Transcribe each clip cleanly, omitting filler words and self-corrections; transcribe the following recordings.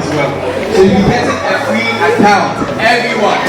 as well. So you'll be getting a free account, everyone.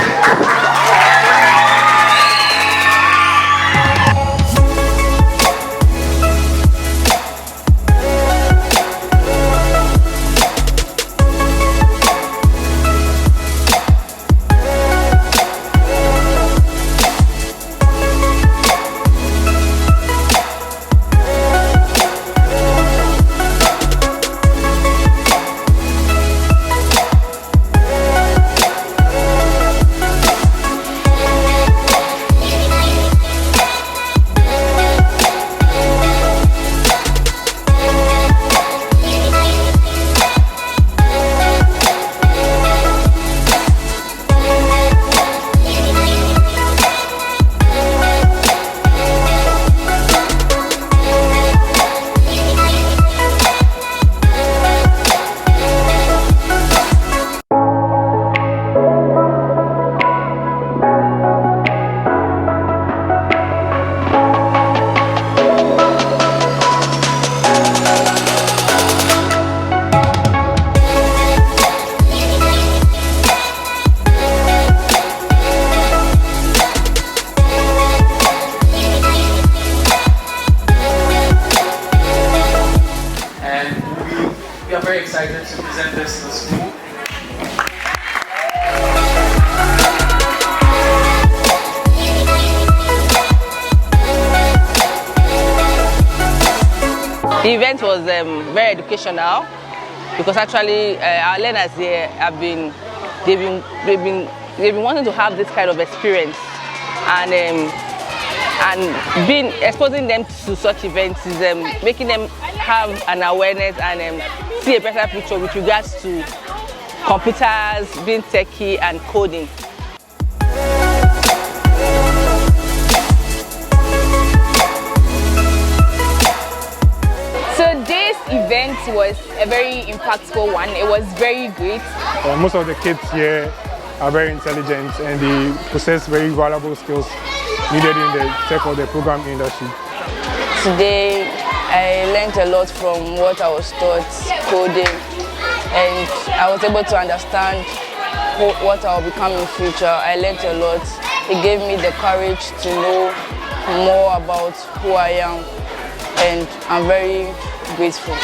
We are very excited to present this to the school. The event was very educational because actually our learners here have they've been wanting to have this kind of experience, and exposing them to such events is making them have an awareness and see a better picture with regards to computers, being techie and coding. So this event was a very impactful one. It was very great. Most of the kids here are very intelligent and they possess very valuable skills needed in the tech or the program industry. Today I learned a lot from what I was taught, coding, and I was able to understand what I will become in future. I learned a lot. It gave me the courage to know more about who I am, and I'm very grateful.